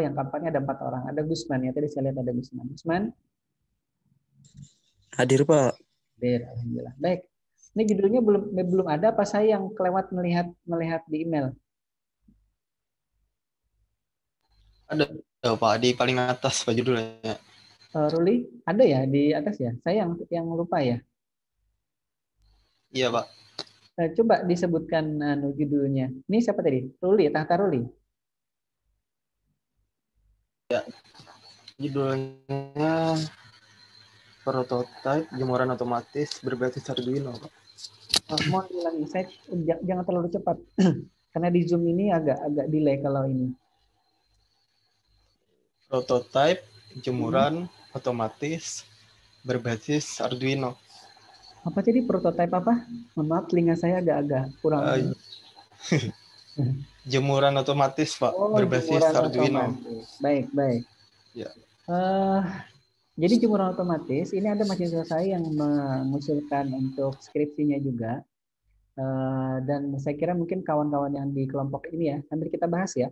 yang kampanye ada 4 orang. Ada Gusman ya, tadi saya lihat ada Gusman. Gusman? Hadir Pak. Hadir, alhamdulillah. Baik. Ini judulnya belum ada, apa saya yang kelewat melihat di email? Ada. Ya Pak, di paling atas Pak judulnya. Ruli, ada ya di atas ya? Saya yang lupa ya. Iya Pak. Coba disebutkan judulnya. Ini siapa tadi? Ruli, Tahta Ruli. Judulnya prototype jemuran otomatis berbasis Arduino, Pak. Mohon diulangi, saya jangan terlalu cepat. Karena di Zoom ini agak delay kalau ini. Prototype jemuran otomatis berbasis Arduino. Apa tadi prototipe apa? Mohon maaf, telinga saya agak-agak kurang. Jemuran otomatis, Pak, Oh, berbasis jemuran Arduino. otomatis. Baik, baik. Ya. Jadi jemuran otomatis, ini ada mahasiswa saya yang mengusulkan untuk skripsinya juga. Dan saya kira mungkin kawan-kawan yang di kelompok ini ya, sambil kita bahas ya.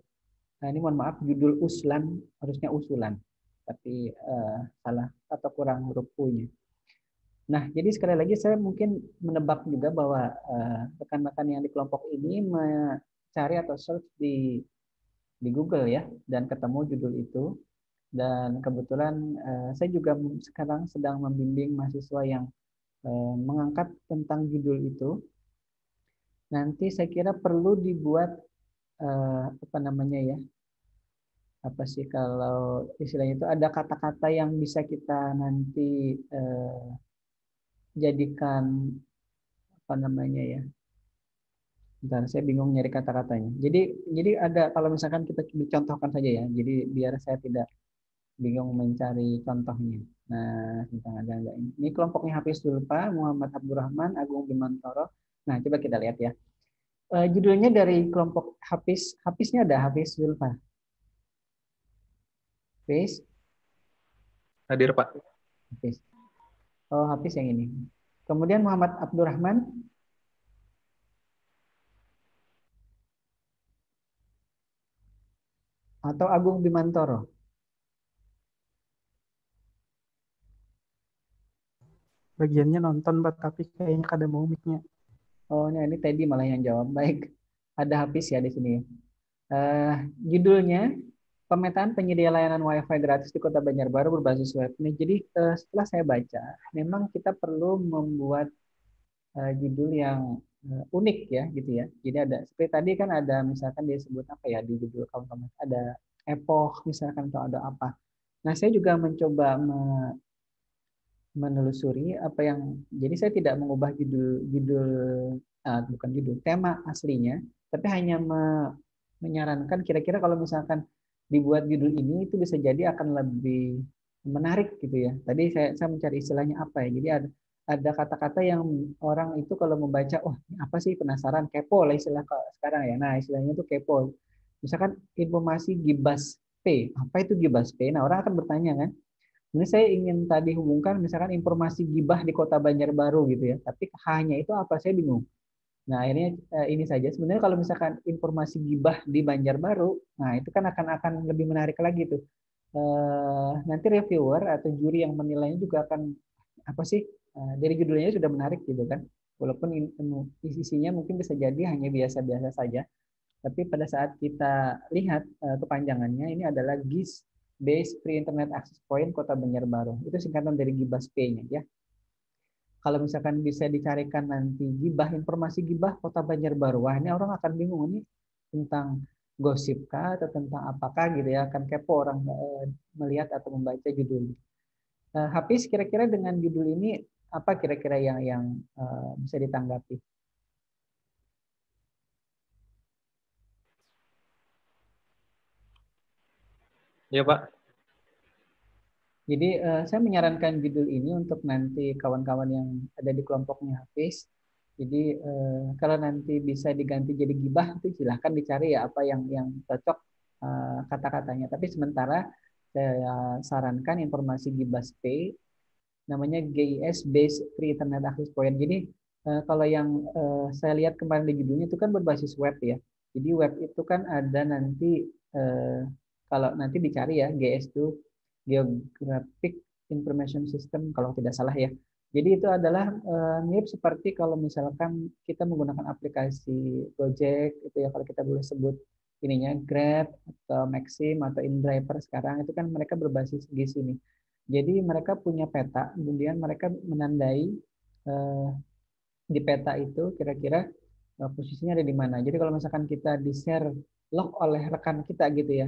Nah, ini mohon maaf, judul usulan, harusnya usulan. Tapi salah atau kurang huruf U-nya. Nah, jadi sekali lagi saya mungkin menebak juga bahwa rekan-rekan yang di kelompok ini mencari atau search di Google ya, dan ketemu judul itu. Dan kebetulan saya juga sekarang sedang membimbing mahasiswa yang mengangkat tentang judul itu. Nanti saya kira perlu dibuat apa namanya ya? Apa sih kalau istilahnya itu ada kata-kata yang bisa kita nanti jadikan apa namanya ya? Bentar, saya bingung nyari kata-katanya. Jadi ada kalau misalkan kita contohkan saja ya. Jadi biar saya tidak bingung mencari contohnya. Nah, tentang ada enggak ini. Ini kelompoknya Hafiz Zulfa, Muhammad Abdurrahman, Agung Bimantoro. Nah, coba kita lihat ya. Judulnya dari kelompok Hafiz. Hafiznya ada Hafiz Zulfa. Hafiz, Hadir, Pak. Hafiz. Oh, Hafiz yang ini. Kemudian Muhammad Abdurrahman atau Agung Bimantoro. Bagiannya nonton, Pak, tapi kayaknya kada mau mic-nya. Oh, ini Teddy malah yang jawab. Baik. Ada Hafiz ya di sini. Judulnya pemetaan penyedia layanan WiFi gratis di Kota Banjarbaru berbasis web. Nih, jadi setelah saya baca, memang kita perlu membuat judul yang unik ya, gitu ya. Jadi ada seperti tadi kan ada misalkan dia sebut apa ya di judul kawan-kawan ada epoch misalkan atau ada apa. Nah, saya juga mencoba menelusuri apa yang jadi saya tidak mengubah judul bukan judul tema aslinya, tapi hanya menyarankan kira-kira kalau misalkan dibuat judul ini itu bisa jadi akan lebih menarik gitu ya. Tadi saya mencari istilahnya apa ya. Jadi ada kata-kata yang orang itu kalau membaca, oh ini apa sih, penasaran, kepo lah istilah sekarang ya. Nah, istilahnya itu kepo. Misalkan informasi Gibas P. Apa itu Gibas P? Nah, orang akan bertanya kan. Ini saya ingin tadi hubungkan misalkan informasi gibah di Kota Banjarbaru gitu ya. Tapi hanya itu apa, saya bingung. Nah, akhirnya ini saja. Sebenarnya kalau misalkan informasi gibah di Banjarbaru, nah itu kan akan lebih menarik lagi tuh. Nanti reviewer atau juri yang menilainya juga akan apa sih, dari judulnya sudah menarik gitu kan. Walaupun isinya mungkin bisa jadi hanya biasa-biasa saja. Tapi pada saat kita lihat kepanjangannya, ini adalah GIS Base Free Internet Access Point Kota Banjarbaru. Itu singkatan dari GIBAS P-nya ya. Kalau misalkan bisa dicarikan nanti gibah, informasi gibah Kota Banjarbaru, wah ini orang akan bingung ini tentang gosip kah atau tentang apakah gitu ya, akan kepo orang melihat atau membaca judulnya. Hafiz, kira-kira dengan judul ini apa kira-kira yang bisa ditanggapi? Iya, Pak. Jadi saya menyarankan judul ini untuk nanti kawan-kawan yang ada di kelompoknya Hafiz. Jadi kalau nanti bisa diganti jadi gibah itu silahkan dicari ya apa yang cocok kata-katanya. Tapi sementara saya sarankan informasi Gibas P namanya GIS Base Free Internet Access Point. Jadi kalau yang saya lihat kemarin di judulnya itu kan berbasis web ya. Jadi web itu kan ada nanti kalau nanti dicari ya GS itu Geographic Information System kalau tidak salah ya. Jadi itu adalah mirip seperti kalau misalkan kita menggunakan aplikasi Gojek itu ya, kalau kita boleh sebut ininya Grab atau Maxim atau InDriver sekarang itu kan mereka berbasis di sini. Jadi mereka punya peta, kemudian mereka menandai di peta itu kira-kira posisinya ada di mana. Jadi kalau misalkan kita di-share log oleh rekan kita gitu ya,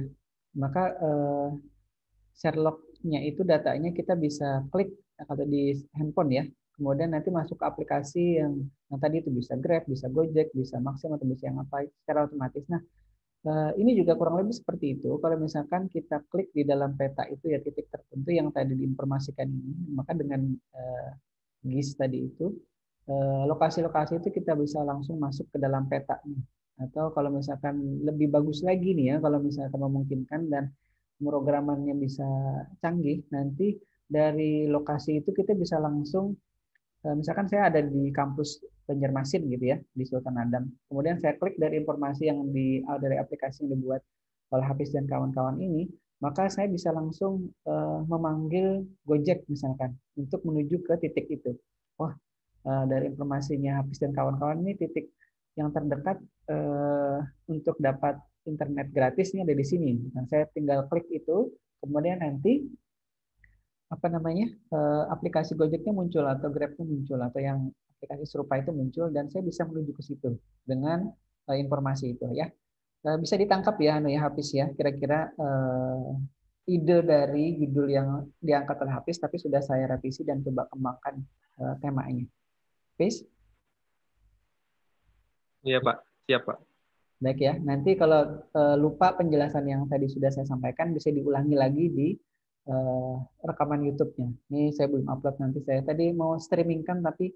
maka share log-nya itu datanya kita bisa klik atau di handphone ya. Kemudian nanti masuk ke aplikasi yang tadi itu bisa Grab, bisa Gojek, bisa Maxim atau bisa yang apa secara otomatis. Nah, ini juga kurang lebih seperti itu. Kalau misalkan kita klik di dalam peta itu ya titik tertentu yang tadi diinformasikan ini, maka dengan GIS tadi itu lokasi-lokasi itu kita bisa langsung masuk ke dalam petanya. Atau kalau misalkan lebih bagus lagi nih ya, kalau misalkan memungkinkan dan pemrogramannya bisa canggih, nanti dari lokasi itu kita bisa langsung, misalkan saya ada di kampus Banjarmasin gitu ya, di Sultan Adam. Kemudian saya klik dari informasi yang dari aplikasi yang dibuat oleh Hafiz dan kawan-kawan ini, maka saya bisa langsung memanggil Gojek misalkan untuk menuju ke titik itu. Wah, dari informasinya Hafiz dan kawan-kawan ini titik yang terdekat untuk dapat internet gratisnya ada di sini. Nah, saya tinggal klik itu, kemudian nanti apa namanya aplikasi Gojeknya muncul atau Grabnya muncul atau yang aplikasi serupa itu muncul dan saya bisa menuju ke situ dengan informasi itu ya. Bisa ditangkap ya Anu ya Hafiz ya. Kira-kira ide dari judul yang diangkat oleh Hafiz tapi sudah saya revisi dan coba kembangkan temanya. Hafiz? Iya Pak, siap Pak. Baik ya, nanti kalau lupa penjelasan yang tadi sudah saya sampaikan bisa diulangi lagi di rekaman YouTube-nya. Ini saya belum upload, nanti saya tadi mau streamingkan tapi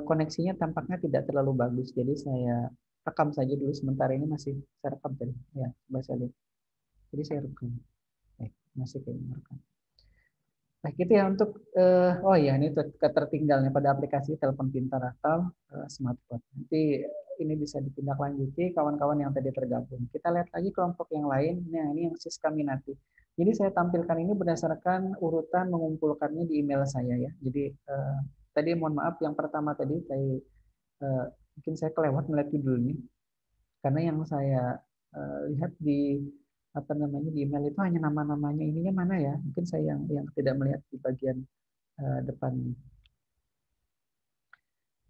koneksinya tampaknya tidak terlalu bagus, jadi saya rekam saja dulu sementara ini masih saya rekam tadi. Ya, coba saya lihat. Jadi saya rekam. Masih kayaknya rekam. Nah, gitu ya untuk oh ya ini ketertinggalnya pada aplikasi telepon pintar atau smartphone. Nanti ini bisa ditindaklanjuti kawan-kawan yang tadi tergabung. Kita lihat lagi kelompok yang lain. Nah, ini yang Siska Minati. Jadi saya tampilkan ini berdasarkan urutan mengumpulkannya di email saya ya. Jadi tadi mohon maaf yang pertama tadi saya mungkin saya kelewat melihat judulnya karena yang saya lihat di apa namanya di email itu hanya nama-namanya, ininya mana ya? Mungkin saya yang tidak melihat di bagian depannya.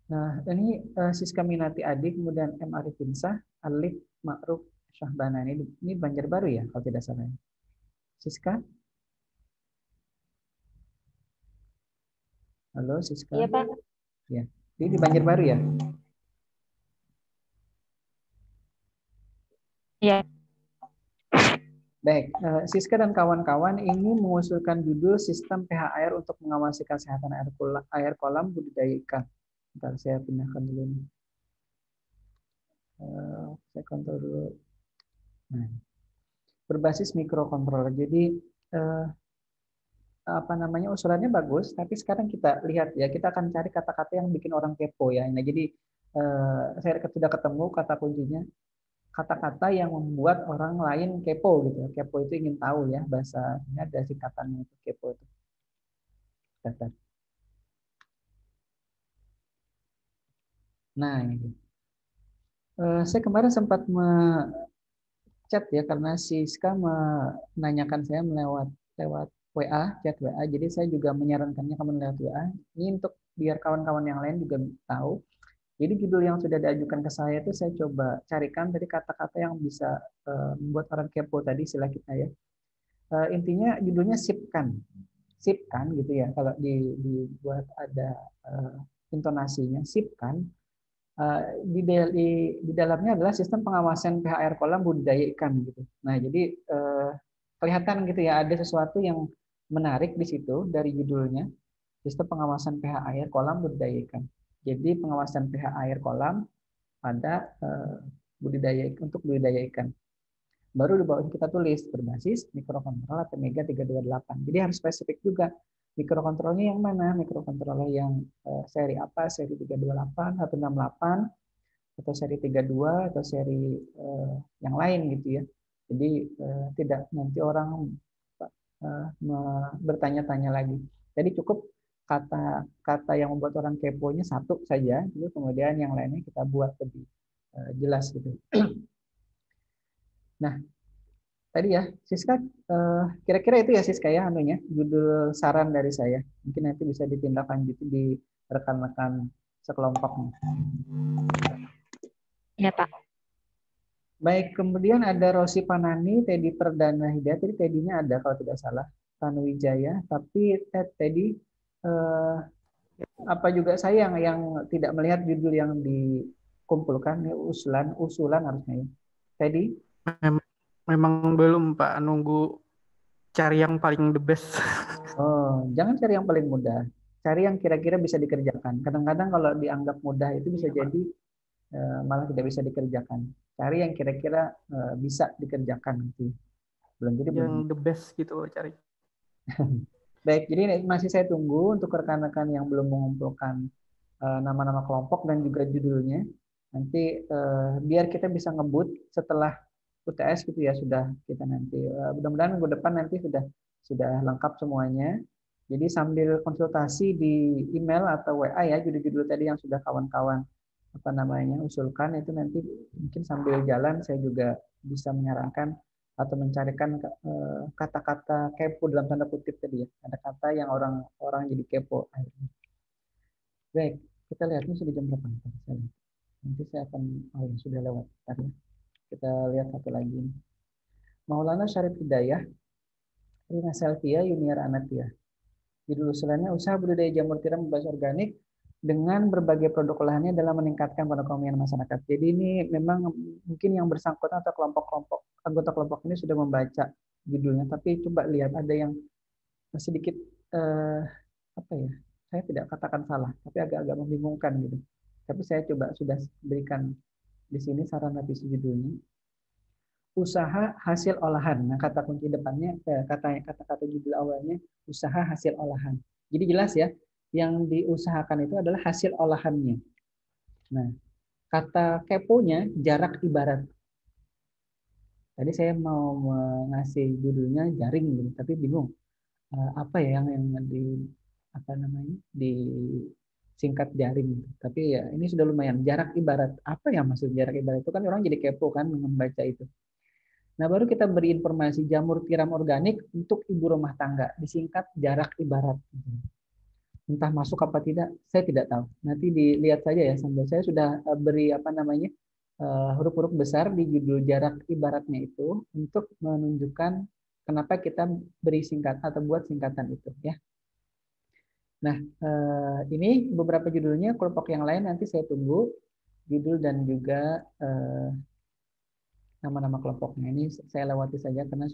Nah, ini Siska Minati Adi, kemudian M. Arifinsah, Alif Ma'ruf Syahbana. Ini Banjarbaru ya, kalau tidak salah. Siska? Halo, Siska? Iya, Pak. Ya. Ini di Banjarbaru ya? Iya. Baik, Siska dan kawan-kawan ini mengusulkan judul Sistem pH air untuk mengawasi kesehatan air kolam budidaya ikan. Bentar, saya pindahkan dulu nih. Saya kontrol dulu. Nah, berbasis mikrokontroler. Jadi apa namanya usulannya bagus, tapi sekarang kita lihat ya, kita akan cari kata-kata yang bikin orang kepo ya. Nah, jadi saya sudah ketemu kata kuncinya. Kata-kata yang membuat orang lain kepo gitu. Kepo itu ingin tahu ya, bahasanya ada singkatannya itu kepo itu. Nah, ini. Saya kemarin sempat chat ya karena Siska menanyakan saya lewat WA, chat WA. Jadi saya juga menyarankannya kamu lewat WA. Ini untuk biar kawan-kawan yang lain juga tahu. Jadi judul yang sudah diajukan ke saya itu saya coba carikan dari kata-kata yang bisa membuat orang kepo tadi istilah kita ya. Intinya judulnya sipkan. Sipkan gitu ya. Kalau dibuat ada intonasinya sipkan. Di dalamnya adalah sistem pengawasan pH air kolam budidaya ikan gitu. Nah, jadi kelihatan gitu ya ada sesuatu yang menarik di situ dari judulnya. Sistem pengawasan pH air kolam budidaya ikan. Jadi pengawasan pH air kolam pada untuk budidaya ikan. Baru di bawah kita tulis berbasis mikrokontroler Mega 328. Jadi harus spesifik juga. Mikrokontrolnya yang mana? Mikrokontroler yang seri apa? Seri 328, 168, atau seri 32, atau seri yang lain gitu ya. Jadi tidak nanti orang bertanya-tanya lagi. Jadi cukup kata yang membuat orang keponya satu saja, gitu. Kemudian yang lainnya kita buat lebih jelas gitu. Nah, tadi ya, Siska, kira-kira itu ya Siska ya, anunya, judul saran dari saya. Mungkin nanti bisa ditindaklanjuti di rekan-rekan sekelompoknya. Ya, Pak. Baik, kemudian ada Rosi Panani, Teddy Perdana Hidayat. Jadi Teddy-nya ada kalau tidak salah, Tanuwijaya. Tapi Teddy, apa juga saya yang tidak melihat judul yang dikumpulkan, ini usulan harusnya ya. Teddy? Memang belum Pak, nunggu cari yang paling the best. Oh, jangan cari yang paling mudah. Cari yang kira-kira bisa dikerjakan. Kadang-kadang kalau dianggap mudah itu bisa jadi malah tidak bisa dikerjakan. Cari yang kira-kira bisa dikerjakan nanti. Belum jadi Yang belum. the best gitu cari. Baik, jadi masih saya tunggu untuk rekan-rekan yang belum mengumpulkan nama-nama kelompok dan juga judulnya. Nanti biar kita bisa ngebut setelah UTS gitu ya, sudah kita nanti mudah-mudahan minggu depan nanti sudah lengkap semuanya. Jadi sambil konsultasi di email atau WA ya, judul-judul tadi yang sudah kawan-kawan usulkan, itu nanti mungkin sambil jalan saya juga bisa menyarankan atau mencarikan kata-kata kepo dalam tanda kutip tadi ya, ada kata yang orang jadi kepo akhirnya. Baik, kita lihat ini sudah jam berapa. Nanti saya akan ya, sudah lewat tadi. Kita lihat satu lagi. Maulana Syarif Hidayah, Rina Selvia, Yuniar Anatia. Judul usulannya usaha budidaya jamur tiram berbasis organik dengan berbagai produk olahannya dalam meningkatkan perekonomian masyarakat. Jadi ini memang mungkin yang bersangkutan atau anggota kelompok ini sudah membaca judulnya, tapi coba lihat ada yang sedikit apa ya? Saya tidak katakan salah, tapi agak-agak membingungkan gitu. Tapi saya coba sudah berikan di sini saran revisi judulnya. Usaha hasil olahan. Nah, kata kunci depannya, kata-kata judul awalnya usaha hasil olahan. Jadi jelas ya, yang diusahakan itu adalah hasil olahannya. Nah, kata keponya jarak ibarat. Tadi saya mau ngasih judulnya jaring gitu, tapi bingung apa ya yang di singkat jaring. Tapi ya ini sudah lumayan. Jarak ibarat. Apa yang maksud jarak ibarat itu kan orang jadi kepo kan membaca itu. Nah, baru kita beri informasi jamur tiram organik untuk ibu rumah tangga, disingkat jarak ibarat. Entah masuk apa tidak, saya tidak tahu. Nanti dilihat saja ya, sambil saya sudah beri huruf-huruf besar di judul jarak ibaratnya itu untuk menunjukkan kenapa kita beri singkat atau buat singkatan itu ya. Nah, ini beberapa judulnya, kelompok yang lain nanti saya tunggu judul dan juga nama-nama kelompoknya. Ini saya lewati saja karena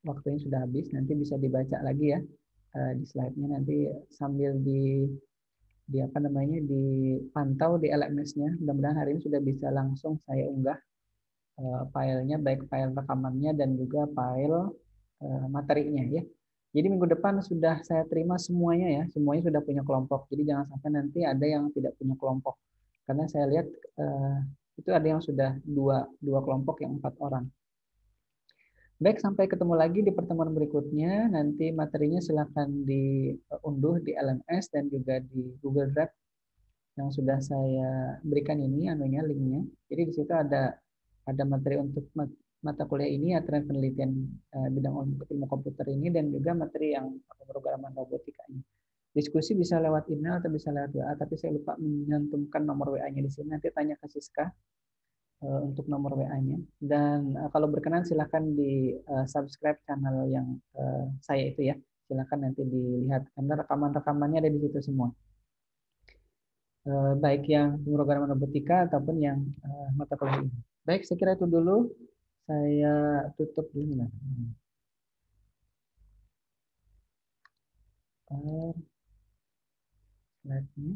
waktunya sudah habis. Nanti bisa dibaca lagi ya di slide-nya, nanti sambil dipantau di LMS-nya. Mudah-mudahan hari ini sudah bisa langsung saya unggah filenya, baik file rekamannya dan juga file materinya ya. Jadi minggu depan sudah saya terima semuanya ya, semuanya sudah punya kelompok. Jadi jangan sampai nanti ada yang tidak punya kelompok. Karena saya lihat itu ada yang sudah dua kelompok yang 4 orang. Baik, sampai ketemu lagi di pertemuan berikutnya. Nanti materinya silakan diunduh di LMS dan juga di Google Drive yang sudah saya berikan ini linknya. Jadi di situ ada materi untuk mata kuliah ini, aturan penelitian bidang ilmu komputer ini, dan juga materi yang pemrograman robotika ini. Diskusi bisa lewat email atau bisa lewat WA, tapi saya lupa menyantumkan nomor WA-nya di sini. Nanti tanya ke Siska untuk nomor WA-nya. Dan kalau berkenan silakan di subscribe channel yang saya itu ya. Silakan nanti dilihat karena rekaman-rekamannya ada di situ semua. Baik yang pemrograman robotika ataupun yang mata kuliah ini. Baik, saya kira itu dulu. Saya tutup dulu. Slide-nya.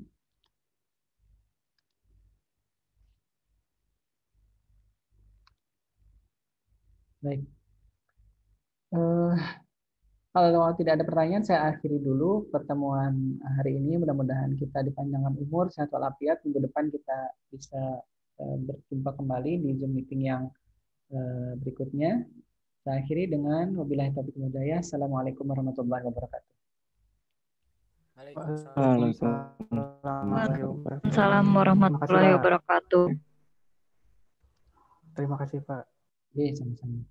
Baik. Kalau tidak ada pertanyaan, saya akhiri dulu pertemuan hari ini. Mudah-mudahan kita dipanjangkan umur, sehat walafiat. Minggu depan kita bisa berjumpa kembali di Zoom meeting yang berikutnya. Saya akhiri dengan wabillahi taufiq wal hidayah. Assalamualaikum warahmatullahi wabarakatuh. Waalaikumsalam warahmatullahi wabarakatuh. Terima kasih Pak. Oke, sama-sama.